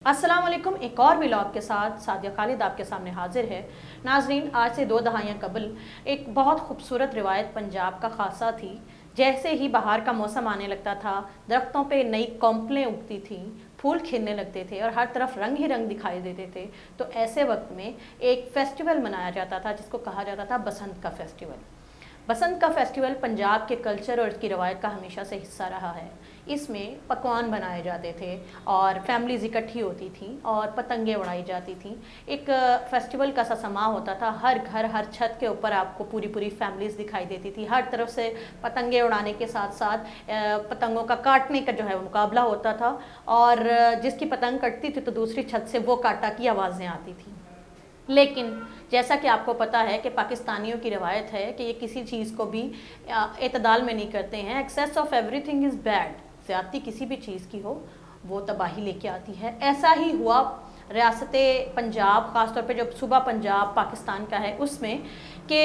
अस्सलाम वालेकुम। एक और व्लॉग के साथ सादिया खालिद आपके सामने हाजिर है। नाजरीन, आज से 2 दहाइयाँ कबल एक बहुत खूबसूरत रिवायत पंजाब का खासा थी। जैसे ही बाहर का मौसम आने लगता था, दरख्तों पे नई कौंपलें उगती थीं, फूल खिलने लगते थे और हर तरफ रंग ही रंग दिखाई देते थे। तो ऐसे वक्त में एक फ़ेस्टिवल मनाया जाता था जिसको कहा जाता था बसंत का फ़ेस्टिवल। बसंत का फ़ेस्टिवल पंजाब के कल्चर और इसकी रवायत का हमेशा से हिस्सा रहा है। इसमें पकवान बनाए जाते थे और फैमिलीज़ इकट्ठी होती थीं और पतंगें उड़ाई जाती थीं। एक फेस्टिवल का सा समा होता था। हर घर हर छत के ऊपर आपको पूरी पूरी फैमिलीज़ दिखाई देती थी। हर तरफ से पतंगें उड़ाने के साथ साथ पतंगों का काटने का जो है मुकाबला होता था और जिसकी पतंग कटती थी तो दूसरी छत से वो काटा की आवाज़ें आती थीं। लेकिन जैसा कि आपको पता है कि पाकिस्तानियों की रवायत है कि ये किसी चीज़ को भी एतदाल में नहीं करते हैं। Excess of everything is bad. ज़्यादती किसी भी चीज़ की हो वो तबाही लेके आती है। ऐसा ही हुआ रियासत पंजाब, ख़ास तौर पे जो सूबा पंजाब पाकिस्तान का है उसमें कि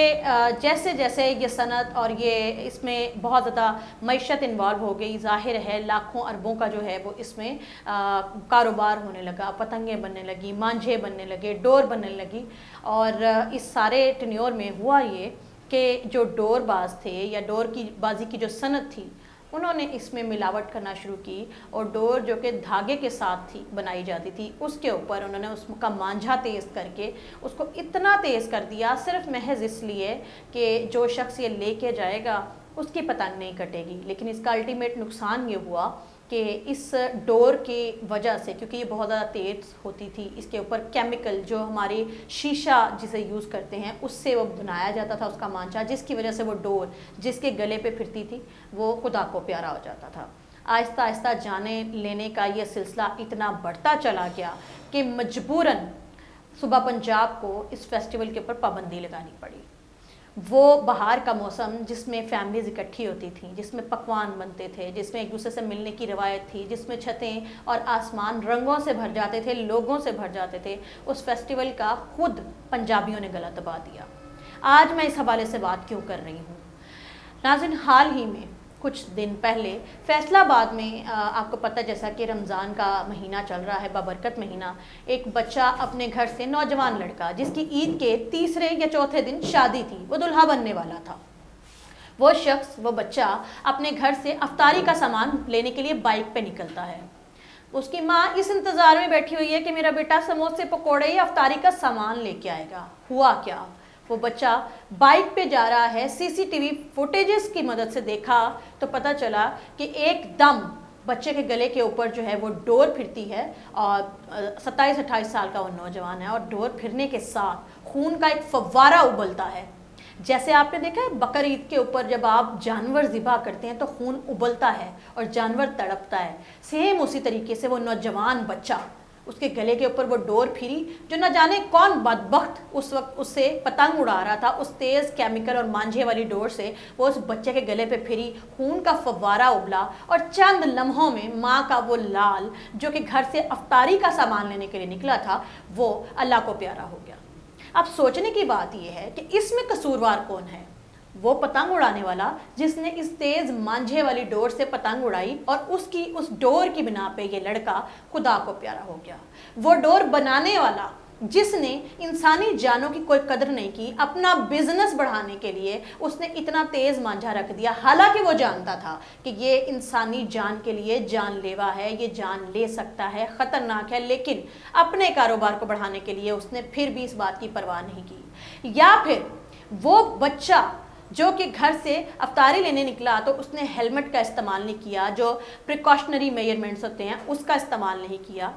जैसे जैसे ये सनत और ये इसमें बहुत ज़्यादा मईशत इन्वॉल्व हो गई, ज़ाहिर है लाखों अरबों का जो है वो इसमें कारोबार होने लगा। पतंगें बनने लगी, मांझे बनने लगे, डोर बनने लगी। और इस सारे टेन्योर में हुआ ये कि जो डोरबाज थे या डोर की बाजी की जो सनत थी उन्होंने इसमें मिलावट करना शुरू की और डोर जो कि धागे के साथ थी बनाई जाती थी उसके ऊपर उन्होंने उसका मांझा तेज़ करके उसको इतना तेज़ कर दिया सिर्फ महज इसलिए कि जो शख्स ये लेके जाएगा उसकी पतंग नहीं कटेगी। लेकिन इसका अल्टीमेट नुकसान ये हुआ कि इस डोर की वजह से, क्योंकि ये बहुत ज़्यादा तेज़ होती थी, इसके ऊपर केमिकल जो हमारी शीशा जिसे यूज़ करते हैं उससे वो बनाया जाता था उसका मांझा, जिसकी वजह से वो डोर जिसके गले पे फिरती थी वो खुदा को प्यारा हो जाता था। आहिस्ता आहिस्ता जाने लेने का ये सिलसिला इतना बढ़ता चला गया कि मजबूरन सूबा पंजाब को इस फेस्टिवल के ऊपर पाबंदी लगानी पड़ी। वो बाहर का मौसम जिसमें फैमिलीज़ इकट्ठी होती थीं, जिसमें पकवान बनते थे, जिसमें एक दूसरे से मिलने की रवायत थी, जिसमें छतें और आसमान रंगों से भर जाते थे, लोगों से भर जाते थे, उस फेस्टिवल का खुद पंजाबियों ने गला दबा दिया। आज मैं इस हवाले से बात क्यों कर रही हूँ? नाज़रीन, हाल ही में कुछ दिन पहले फैसलाबाद में आपको पता है जैसा कि रमज़ान का महीना चल रहा है, बाबरकत महीना, एक बच्चा अपने घर से, नौजवान लड़का जिसकी ईद के तीसरे या चौथे दिन शादी थी, वो दुल्हा बनने वाला था, वो शख्स, वो बच्चा अपने घर से अफ्तारी का सामान लेने के लिए बाइक पे निकलता है। उसकी माँ इस इंतज़ार में बैठी हुई है कि मेरा बेटा समोसे पकौड़े या अफ्तारी का सामान लेके आएगा। हुआ क्या, वो बच्चा बाइक पे जा रहा है। सीसीटीवी फुटेजेस की मदद से देखा तो पता चला कि एकदम बच्चे के गले के ऊपर जो है वो डोर फिरती है और 27-28 साल का वो नौजवान है और डोर फिरने के साथ खून का एक फव्वारा उबलता है। जैसे आपने देखा है बकर ईद के ऊपर जब आप जानवर ज़िबा करते हैं तो खून उबलता है और जानवर तड़पता है, सेम उसी तरीके से वो नौजवान बच्चा, उसके गले के ऊपर वो डोर फिरी जो न जाने कौन बदबख्त उस वक्त उससे पतंग उड़ा रहा था, उस तेज़ केमिकल और मांझे वाली डोर से वो उस बच्चे के गले पे फिरी, खून का फव्वारा उबला और चंद लम्हों में माँ का वो लाल जो कि घर से अफ्तारी का सामान लेने के लिए निकला था वो अल्लाह को प्यारा हो गया। अब सोचने की बात यह है कि इसमें कसूरवार कौन है? वो पतंग उड़ाने वाला जिसने इस तेज़ मांझे वाली डोर से पतंग उड़ाई और उसकी उस डोर की बिना पे ये लड़का खुदा को प्यारा हो गया। वो डोर बनाने वाला जिसने इंसानी जानों की कोई कदर नहीं की, अपना बिजनेस बढ़ाने के लिए उसने इतना तेज़ मांझा रख दिया, हालांकि वो जानता था कि ये इंसानी जान के लिए जानलेवा है, ये जान ले सकता है, ख़तरनाक है, लेकिन अपने कारोबार को बढ़ाने के लिए उसने फिर भी इस बात की परवाह नहीं की। या फिर वो बच्चा जो कि घर से अफ्तारी लेने निकला तो उसने हेलमेट का इस्तेमाल नहीं किया, जो प्रिकॉशनरी मेजरमेंट्स होते हैं उसका इस्तेमाल नहीं किया।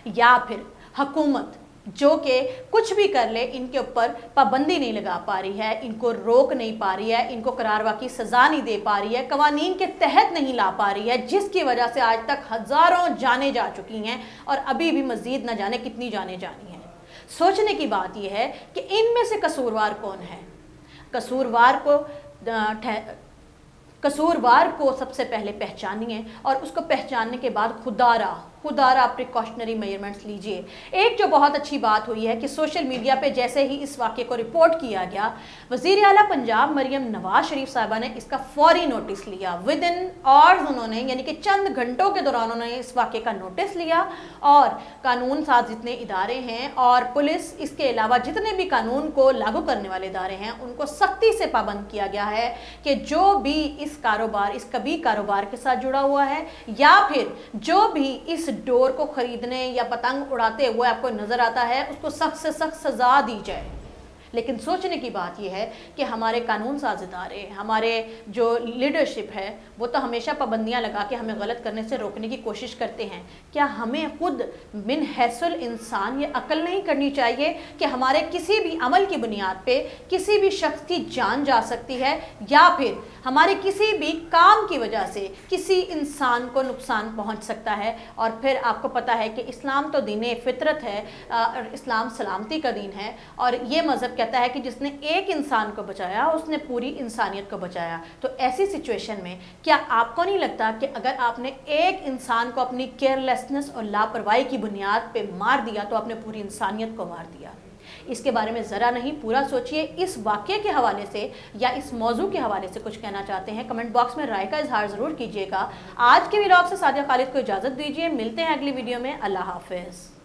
या फिर हुकूमत जो कि कुछ भी कर ले इनके ऊपर पाबंदी नहीं लगा पा रही है, इनको रोक नहीं पा रही है, इनको करारवा की सज़ा नहीं दे पा रही है, कवानीन के तहत नहीं ला पा रही है, जिसकी वजह से आज तक हज़ारों जानें जा चुकी हैं और अभी भी मज़ीद न जाने कितनी जानें जानी हैं। सोचने की बात यह है कि इनमें से कसूरवार कौन है? कसूरवार को सबसे पहले पहचानिए और उसको पहचानने के बाद खुदा रा खुदारा प्रिकॉशनरी मेजरमेंट्स लीजिए। एक जो बहुत अच्छी बात हुई है कि सोशल मीडिया पे जैसे ही इस वाक़े को रिपोर्ट किया गया, वज़ीर आला पंजाब मरियम नवाज शरीफ साहिबा ने इसका फौरी नोटिस लिया। विद इन आवर्स उन्होंने, यानी कि चंद घंटों के दौरान उन्होंने इस वाक़े का नोटिस लिया और कानून साज जितने इदारे हैं और पुलिस, इसके अलावा जितने भी कानून को लागू करने वाले इदारे हैं, उनको सख्ती से पाबंद किया गया है कि जो भी इस कारोबार, इस कभी कारोबार के साथ जुड़ा हुआ है या फिर जो भी इस डोर को खरीदने या पतंग उड़ाते हुए आपको नजर आता है, उसको सख्त से सख्त सजा दी जाए। लेकिन सोचने की बात यह है कि हमारे कानून साज इदारे, हमारे जो लीडरशिप है, वो तो हमेशा पाबंदियां लगा के हमें गलत करने से रोकने की कोशिश करते हैं। क्या हमें खुद बिन हैसल इंसान ये अक्ल नहीं करनी चाहिए कि हमारे किसी भी अमल की बुनियाद पे किसी भी शख्स की जान जा सकती है या फिर हमारे किसी भी काम की वजह से किसी इंसान को नुकसान पहुंच सकता है। और फिर आपको पता है कि इस्लाम तो दीन फितरत है, इस्लाम सलामती का दीन है और ये मज़हब कहता है कि जिसने एक इंसान को बचाया उसने पूरी इंसानियत को बचाया। तो ऐसी सिचुएशन में क्या आपको नहीं लगता कि अगर आपने एक इंसान को अपनी केयरलेसनेस और लापरवाही की बुनियाद पे मार दिया तो आपने पूरी इंसानियत को मार दिया? इसके बारे में ज़रा नहीं पूरा सोचिए। इस वाक़े के हवाले से या इस मौजू के हवाले से कुछ कहना चाहते हैं, कमेंट बॉक्स में राय का इजहार ज़रूर कीजिएगा। आज के व्लॉग से सादिया खालिद को इजाज़त दीजिए, मिलते हैं अगली वीडियो में। अल्लाह हाफ़िज़।